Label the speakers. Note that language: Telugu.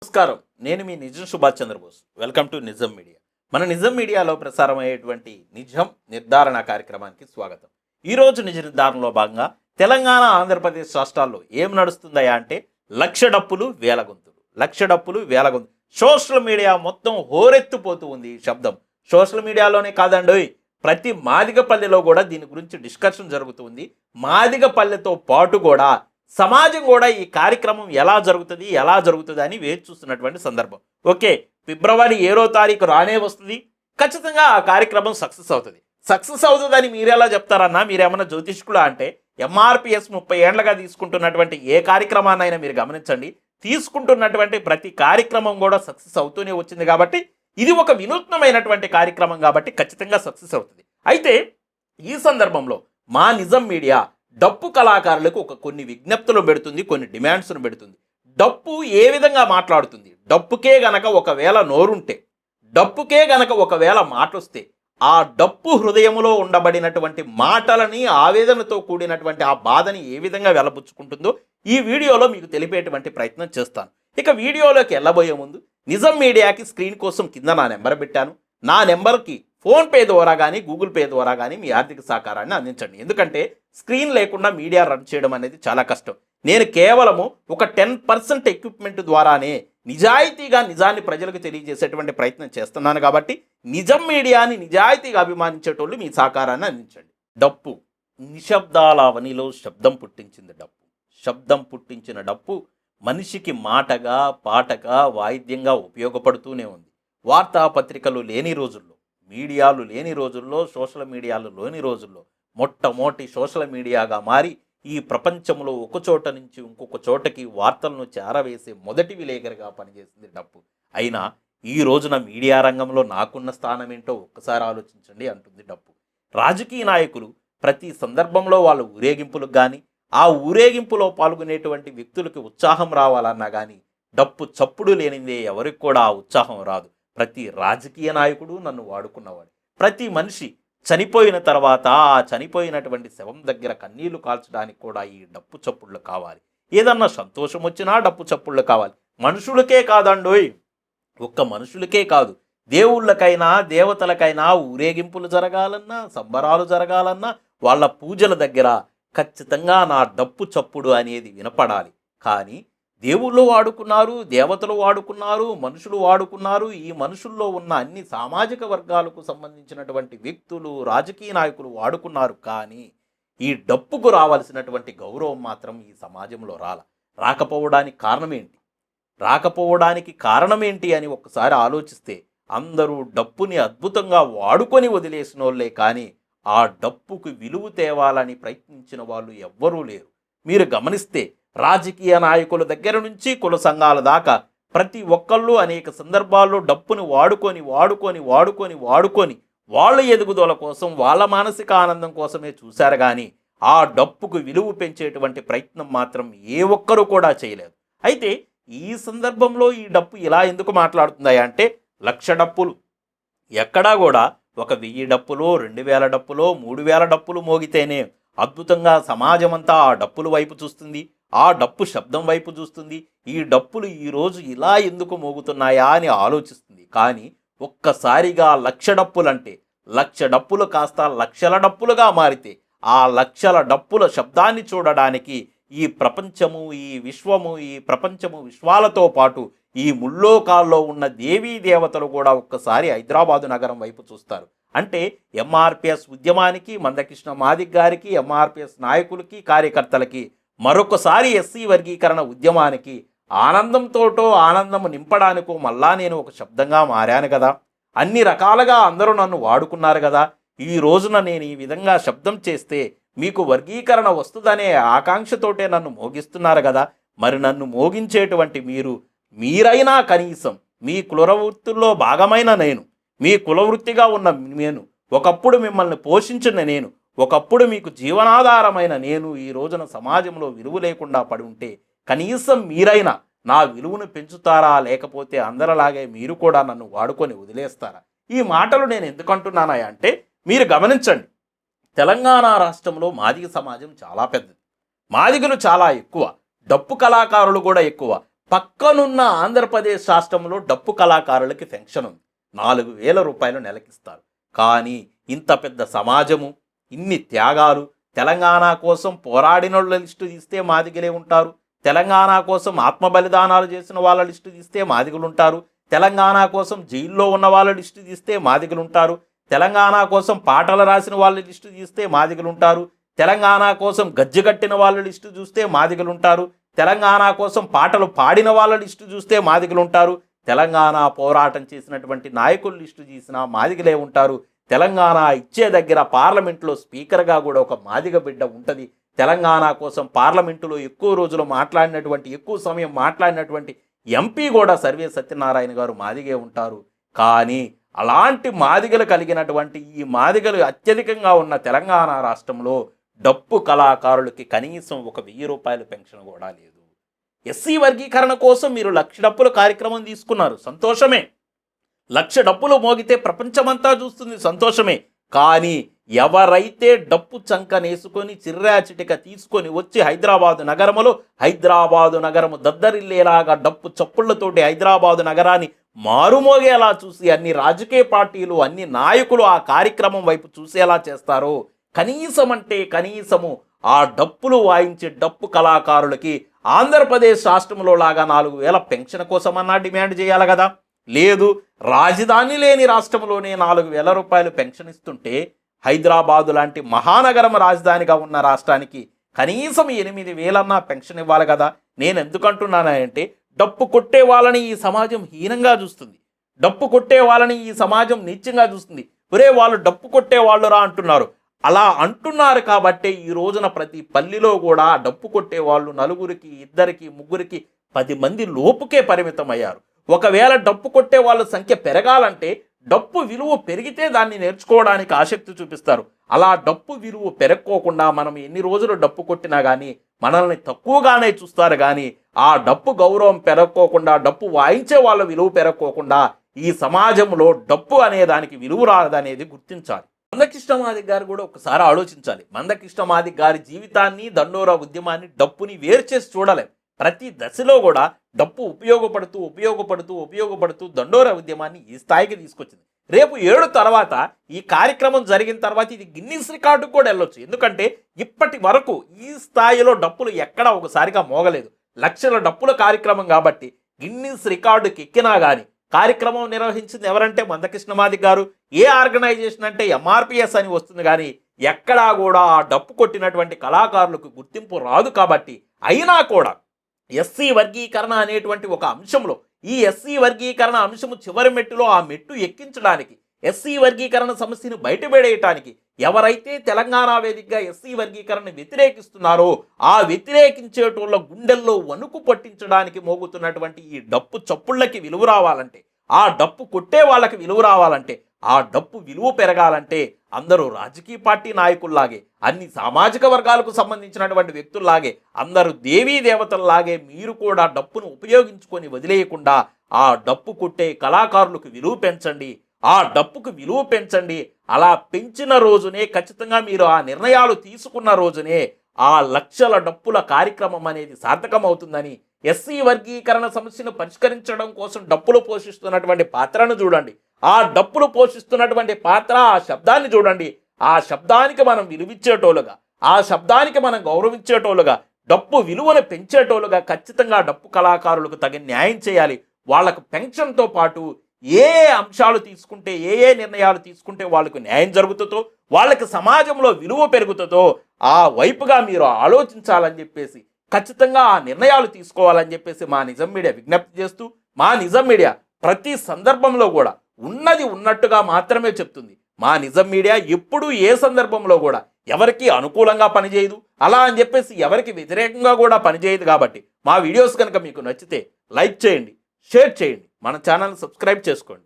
Speaker 1: నమస్కారం. నేను మీ నిజం సుభాష్ చంద్రబోస్. వెల్కమ్ టు నిజం మీడియా. మన నిజం మీడియాలో ప్రసారమయ్యేటువంటి నిజం నిర్ధారణ కార్యక్రమానికి స్వాగతం. ఈరోజు నిజ నిర్ధారణలో భాగంగా తెలంగాణ, ఆంధ్రప్రదేశ్ రాష్ట్రాల్లో ఏం నడుస్తుందయా అంటే లక్ష డప్పులు వేల గొంతులు, లక్ష డప్పులు వేల గొంతులు. సోషల్ మీడియా మొత్తం హోరెత్తుపోతూ ఉంది ఈ శబ్దం. సోషల్ మీడియాలోనే కాదండి, ప్రతి మాదిగపల్లెలో కూడా దీని గురించి డిస్కషన్ జరుగుతుంది. మాదిగపల్లెతో పాటు కూడా సమాజం కూడా ఈ కార్యక్రమం ఎలా జరుగుతుంది అని వేచి చూస్తున్నటువంటి సందర్భం. ఓకే, ఫిబ్రవరి 7వ తారీఖు రానే వస్తుంది. ఖచ్చితంగా ఆ కార్యక్రమం సక్సెస్ అవుతుందని మీరెలా చెప్తారన్నా? మీరేమన్నా జ్యోతిష్కులా అంటే ఎంఆర్పిఎస్ 30 ఏళ్లుగా తీసుకుంటున్నటువంటి ఏ కార్యక్రమాన్నైనా మీరు గమనించండి, తీసుకుంటున్నటువంటి ప్రతి కార్యక్రమం కూడా సక్సెస్ అవుతూనే వచ్చింది. కాబట్టి ఇది ఒక వినూత్నమైనటువంటి కార్యక్రమం కాబట్టి ఖచ్చితంగా సక్సెస్ అవుతుంది. అయితే ఈ సందర్భంలో మా నిజం మీడియా డప్పు కళాకారులకు కొన్ని విజ్ఞప్తులు పెడుతుంది, కొన్ని డిమాండ్స్ను పెడుతుంది. డప్పు ఏ విధంగా మాట్లాడుతుంది? డప్పుకే గనక ఒకవేళ నోరుంటే, డప్పుకే గనక ఒకవేళ మాటొస్తే, ఆ డప్పు హృదయములో ఉండబడినటువంటి మాటలని, ఆవేదనతో కూడినటువంటి ఆ బాధని ఏ విధంగా వెలబుచ్చుకుంటుందో ఈ వీడియోలో మీకు తెలిపేటువంటి ప్రయత్నం చేస్తాను. ఇక వీడియోలోకి వెళ్ళబోయే ముందు నిజం మీడియాకి స్క్రీన్ కోసం కింద నా నెంబర్ పెట్టాను. నా నెంబర్కి ఫోన్పే ద్వారా కానీ, గూగుల్ పే ద్వారా కానీ మీ ఆర్థిక సహకారాన్ని అందించండి. ఎందుకంటే స్క్రీన్ లేకుండా మీడియా రన్ చేయడం అనేది చాలా కష్టం. నేను కేవలము ఒక 10% ఎక్విప్మెంట్ ద్వారానే నిజాయితీగా నిజాన్ని ప్రజలకు తెలియజేసేటువంటి ప్రయత్నం చేస్తున్నాను. కాబట్టి నిజం మీడియాని నిజాయితీగా అభిమానించేటోళ్ళు మీ సహకారాన్ని అందించండి. డప్పు నిశ్శబ్దాల అవనిలో శబ్దం పుట్టించింది డప్పు. శబ్దం పుట్టించిన డప్పు మనిషికి మాటగా, పాటగా, వాయిద్యంగా ఉపయోగపడుతూనే ఉంది. వార్తాపత్రికలు లేని రోజుల్లో, మీడియాలు లేని రోజుల్లో, సోషల్ మీడియాలు లేని రోజుల్లో మొట్టమొదటి సోషల్ మీడియాగా మారి ఈ ప్రపంచంలో ఒక చోట నుంచి ఇంకొక చోటకి వార్తలను చేరవేసే మొదటి విలేకరిగా పనిచేసింది డప్పు. అయినా ఈ రోజున మీడియా రంగంలో నాకున్న స్థానం ఏంటో ఒక్కసారి ఆలోచించండి అంటుంది డప్పు. రాజకీయ నాయకులు ప్రతి సందర్భంలో వాళ్ళ ఊరేగింపులకు కానీ, ఆ ఊరేగింపులో పాల్గొనేటువంటి వ్యక్తులకి ఉత్సాహం రావాలన్నా కానీ డప్పు చప్పుడు లేనిదే ఎవరికి కూడా ఆ ఉత్సాహం రాదు. ప్రతి రాజకీయ నాయకుడు నన్ను వాడుకున్నవాడు. ప్రతి మనిషి చనిపోయిన తర్వాత ఆ చనిపోయినటువంటి శవం దగ్గర కన్నీళ్లు కాల్చడానికి కూడా ఈ డప్పు చప్పుళ్ళు కావాలి. ఏదన్నా సంతోషం వచ్చినా డప్పు చప్పుళ్ళు కావాలి. మనుషులకే కాదండోయ్, ఒక్క మనుషులకే కాదు, దేవుళ్ళకైనా దేవతలకైనా ఊరేగింపులు జరగాలన్నా, సంబరాలు జరగాలన్నా, వాళ్ళ పూజల దగ్గర ఖచ్చితంగా నా డప్పు చప్పుడు అనేది వినపడాలి. కానీ దేవుళ్ళు వాడుకున్నారు, దేవతలు వాడుకున్నారు, మనుషులు వాడుకున్నారు. ఈ మనుషుల్లో ఉన్న అన్ని సామాజిక వర్గాలకు సంబంధించినటువంటి వ్యక్తులు, రాజకీయ నాయకులు వాడుకున్నారు. కానీ ఈ డప్పుకు రావాల్సినటువంటి గౌరవం మాత్రం ఈ సమాజంలో రాకపోవడానికి కారణమేంటి అని ఒక్కసారి ఆలోచిస్తే అందరూ డప్పుని అద్భుతంగా వాడుకొని వదిలేసిన వాళ్ళే. కానీ ఆ డప్పుకు విలువ తేవాలని ప్రయత్నించిన వాళ్ళు ఎవ్వరూ లేరు. మీరు గమనిస్తే రాజకీయ నాయకుల దగ్గర నుంచి కుల సంఘాల దాకా ప్రతి ఒక్కళ్ళు అనేక సందర్భాల్లో డప్పుని వాడుకొని వాళ్ళ ఎదుగుదల కోసం, వాళ్ళ మానసిక ఆనందం కోసమే చూశారు. కానీ ఆ డప్పుకు విలువ పెంచేటువంటి ప్రయత్నం మాత్రం ఏ ఒక్కరూ కూడా చేయలేదు. అయితే ఈ సందర్భంలో ఈ డప్పు ఇలా ఎందుకు మాట్లాడుతుందా అంటే, లక్ష డప్పులు ఎక్కడా కూడా ఒక 1000 డప్పులో, 2000 డప్పులో, 3000 డప్పులు మోగితేనే అద్భుతంగా సమాజమంతా ఆ డప్పుల వైపు చూస్తుంది, ఆ డప్పు శబ్దం వైపు చూస్తుంది. ఈ డప్పులు ఈరోజు ఇలా ఎందుకు మోగుతున్నాయా అని ఆలోచిస్తుంది. కానీ ఒక్కసారిగా లక్ష డప్పులంటే, లక్ష డప్పులు కాస్త లక్షల డప్పులుగా మారితే, ఆ లక్షల డప్పుల శబ్దాన్ని చూడడానికి ఈ ప్రపంచము, విశ్వాలతో పాటు ఈ ముల్లోకాల్లో ఉన్న దేవీ దేవతలు కూడా ఒక్కసారి హైదరాబాదు నగరం వైపు చూస్తారు. అంటే ఎంఆర్పిఎస్ ఉద్యమానికి, మందకృష్ణ మాదిగ గారికి, ఎంఆర్పిఎస్ నాయకులకి, కార్యకర్తలకి, మరొకసారి ఎస్సీ వర్గీకరణ ఉద్యమానికి ఆనందం నింపడానికో మళ్ళా నేను ఒక శబ్దంగా మారాను కదా. అన్ని రకాలుగా అందరూ నన్ను వాడుకున్నారు కదా. ఈ రోజున నేను ఈ విధంగా శబ్దం చేస్తే మీకు వర్గీకరణ వస్తుందనే ఆకాంక్షతోటే నన్ను మోగిస్తున్నారు కదా. మరి నన్ను మోగించేటువంటి మీరైనా కనీసం మీ కులవృత్తుల్లో భాగమైన నేను, మీ కులవృత్తిగా ఉన్న నేను, ఒకప్పుడు మిమ్మల్ని పోషించిన నేను, ఒకప్పుడు మీకు జీవనాధారమైన నేను ఈ రోజున సమాజంలో విలువ లేకుండా పడి ఉంటే కనీసం మీరైనా నా విలువను పెంచుతారా? లేకపోతే అందరిలాగే మీరు కూడా నన్ను వాడుకొని వదిలేస్తారా? ఈ మాటలు నేను ఎందుకు అంటున్నానా అంటే, మీరు గమనించండి, తెలంగాణ రాష్ట్రంలో మాదిగ సమాజం చాలా పెద్దది. మాదిగలు చాలా ఎక్కువ, డప్పు కళాకారులు కూడా ఎక్కువ. పక్కనున్న ఆంధ్రప్రదేశ్ రాష్ట్రంలో డప్పు కళాకారులకి పెన్షన్ ఉంది, 4,000 రూపాయలు నెలకిస్తారు. కానీ ఇంత పెద్ద సమాజము, ఇన్ని త్యాగాలు, తెలంగాణ కోసం పోరాడినోళ్ళ లిస్టు తీస్తే మాదిగలే ఉంటారు, తెలంగాణ కోసం ఆత్మ బలిదానాలు చేసిన వాళ్ళ లిస్టు తీస్తే మాదిగలు ఉంటారు, తెలంగాణ కోసం జైల్లో ఉన్న వాళ్ళ లిస్టు తీస్తే మాదిగలు ఉంటారు, తెలంగాణ కోసం పాటలు రాసిన వాళ్ళ లిస్టు తీస్తే మాదిగలు ఉంటారు, తెలంగాణ కోసం గజ్జెగట్టిన వాళ్ళ లిస్టు చూస్తే మాదిగలు ఉంటారు, తెలంగాణ కోసం పాటలు పాడిన వాళ్ళ లిస్టు చూస్తే మాదిగలు ఉంటారు, తెలంగాణ పోరాటం చేసినటువంటి నాయకుల లిస్టు చూసినా మాదిగలే ఉంటారు. తెలంగాణ ఇచ్చే దగ్గర పార్లమెంట్లో స్పీకర్గా కూడా ఒక మాదిగ బిడ్డ ఉంటుంది. తెలంగాణ కోసం పార్లమెంటులో ఎక్కువ రోజులు మాట్లాడినటువంటి, ఎక్కువ సమయం మాట్లాడినటువంటి ఎంపీ కూడా సర్వే సత్యనారాయణ గారు మాదిగే ఉంటారు. కానీ అలాంటి మాదిగలు కలిగినటువంటి ఈ మాదిగలు అత్యధికంగా ఉన్న తెలంగాణ రాష్ట్రంలో డప్పు కళాకారులకి కనీసం 1,000 రూపాయల పెన్షన్ కూడా లేదు. ఎస్సీ వర్గీకరణ కోసం మీరు 1,00,000 డప్పుల కార్యక్రమం తీసుకున్నారు, సంతోషమే. 1,00,000 డప్పులు మోగితే ప్రపంచమంతా చూస్తుంది, సంతోషమే. కానీ ఎవరైతే డప్పు చంకనేసుకొని చిర్రాచిటిక తీసుకొని వచ్చి హైదరాబాదు నగరము దద్దరిల్లేలాగా డప్పు చప్పుళ్లతోటి హైదరాబాదు నగరాన్ని మారుమోగేలా చూసి అన్ని రాజకీయ పార్టీలు, అన్ని నాయకులు ఆ కార్యక్రమం వైపు చూసేలా చేస్తారో, కనీసం అంటే కనీసము ఆ డప్పులు వాయించే డప్పు కళాకారులకి ఆంధ్రప్రదేశ్ రాష్ట్రంలో లాగా 4,000 పెన్షన్ కోసమన్నా డిమాండ్ చేయాలి కదా. లేదు, రాజధాని లేని రాష్ట్రంలోనే 4,000 రూపాయలు పెన్షన్ ఇస్తుంటే హైదరాబాదు లాంటి మహానగరం రాజధానిగా ఉన్న రాష్ట్రానికి కనీసం 8,000 పెన్షన్ ఇవ్వాలి కదా. నేను ఎందుకంటున్నానంటే డప్పు కొట్టే వాళ్ళని ఈ సమాజం హీనంగా చూస్తుంది, డప్పు కొట్టే వాళ్ళని ఈ సమాజం నీచంగా చూస్తుంది. ఒరే వాళ్ళు డప్పు కొట్టే వాళ్ళు రా అంటున్నారు. అలా అంటున్నారు కాబట్టే ఈ రోజున ప్రతి పల్లిలో కూడా డప్పు కొట్టే వాళ్ళు 4, 2, 3, 10 మంది లోపుకే పరిమితం అయ్యారు. ఒకవేళ డప్పు కొట్టే వాళ్ళ సంఖ్య పెరగాలంటే డప్పు విలువ పెరిగితే దాన్ని నేర్చుకోవడానికి ఆసక్తి చూపిస్తారు. అలా డప్పు విలువ పెరక్కోకుండా మనం ఎన్ని రోజులు డప్పు కొట్టినా కానీ మనల్ని తక్కువగానే చూస్తారు. కానీ ఆ డప్పు గౌరవం పెరక్కోకుండా, డప్పు వాయించే వాళ్ళ విలువ పెరక్కోకుండా ఈ సమాజంలో డప్పు అనే దానికి విలువ రాదనేది గుర్తించాలి. మందకృష్ణ మాదిగ గారు కూడా ఒకసారి ఆలోచించాలి. మందకృష్ణ మాదిగ గారి జీవితాన్ని, దండోరా ఉద్యమాన్ని, డప్పుని వేరు చేసి చూడలేం. ప్రతి దశలో కూడా డప్పు ఉపయోగపడుతూ దండోరా ఉద్యమాన్ని ఈ స్థాయికి తీసుకొచ్చింది. రేపు 7 తర్వాత ఈ కార్యక్రమం జరిగిన తర్వాత ఇది గిన్నిస్ రికార్డుకు కూడా వెళ్ళొచ్చు. ఎందుకంటే ఇప్పటి వరకు ఈ స్థాయిలో డప్పులు ఎక్కడా ఒకసారిగా మోగలేదు. 1,00,000 డప్పుల కార్యక్రమం కాబట్టి గిన్నిస్ రికార్డుకి ఎక్కినా కానీ కార్యక్రమం నిర్వహించింది ఎవరంటే మందకృష్ణ మాదిగ గారు. ఏ ఆర్గనైజేషన్ అంటే MRPS అని వస్తుంది, కానీ ఎక్కడా కూడా ఆ డప్పు కొట్టినటువంటి కళాకారులకు గుర్తింపు రాదు. కాబట్టి అయినా కూడా ఎస్సీ వర్గీకరణ అనేటువంటి ఒక అంశంలో, ఈ ఎస్సీ వర్గీకరణ అంశము చివరి మెట్టులో ఆ మెట్టు ఎక్కించడానికి, ఎస్సీ వర్గీకరణ సమస్యను బయటపడేయటానికి ఎవరైతే తెలంగాణ వేదికగా ఎస్సీ వర్గీకరణ వ్యతిరేకిస్తున్నారో ఆ వ్యతిరేకించేటోళ్ళ గుండెల్లో వణుకు పట్టించడానికి మోగుతున్నటువంటి ఈ డప్పు చప్పుళ్ళకి విలువ రావాలంటే, ఆ డప్పు కొట్టే వాళ్ళకి విలువ రావాలంటే, ఆ డప్పు విలువ పెరగాలంటే అందరూ రాజకీయ పార్టీ నాయకుల్లాగే, అన్ని సామాజిక వర్గాలకు సంబంధించినటువంటి వ్యక్తుల్లాగే, అందరూ దేవీ దేవతల్లాగే మీరు కూడా డప్పును ఉపయోగించుకొని వదిలేయకుండా ఆ డప్పు కొట్టే కళాకారులకు విలువ పెంచండి, ఆ డప్పుకు విలువ పెంచండి. అలా పెంచిన రోజునే, ఖచ్చితంగా మీరు ఆ నిర్ణయాలు తీసుకున్న రోజునే ఆ 1,00,000 డప్పుల కార్యక్రమం అనేది సార్థకమవుతుందని, ఎస్సీ వర్గీకరణ సమస్యను పరిష్కరించడం కోసం డప్పులు పోషిస్తున్నటువంటి పాత్రను చూడండి, ఆ డప్పులు పోషిస్తున్నటువంటి పాత్ర, ఆ శబ్దాన్ని చూడండి. ఆ శబ్దానికి మనం విలువిచ్చేటోలుగా, ఆ శబ్దానికి మనం గౌరవించేటోలుగా, డప్పు విలువను పెంచేటోలుగా ఖచ్చితంగా డప్పు కళాకారులకు తగిన న్యాయం చేయాలి. వాళ్ళకు పెన్షన్తో పాటు ఏ అంశాలు తీసుకుంటే, ఏ నిర్ణయాలు తీసుకుంటే వాళ్ళకు న్యాయం జరుగుతుందో, వాళ్ళకి సమాజంలో విలువ పెరుగుతుందో ఆ వైపుగా మీరు ఆలోచించాలని చెప్పేసి, ఖచ్చితంగా ఆ నిర్ణయాలు తీసుకోవాలని చెప్పేసి మా నిజం మీడియా విజ్ఞప్తి చేస్తూ, మా నిజం మీడియా ప్రతి సందర్భంలో కూడా ఉన్నది ఉన్నట్టుగా మాత్రమే చెప్తుంది. మా నిజం మీడియా ఎప్పుడూ ఏ సందర్భంలో కూడా ఎవరికి అనుకూలంగా పనిచేయదు, అలా అని చెప్పేసి ఎవరికి వ్యతిరేకంగా కూడా పనిచేయదు. కాబట్టి మా వీడియోస్ కనుక మీకు నచ్చితే లైక్ చేయండి, షేర్ చేయండి, మన ఛానల్ని సబ్స్క్రైబ్ చేసుకోండి.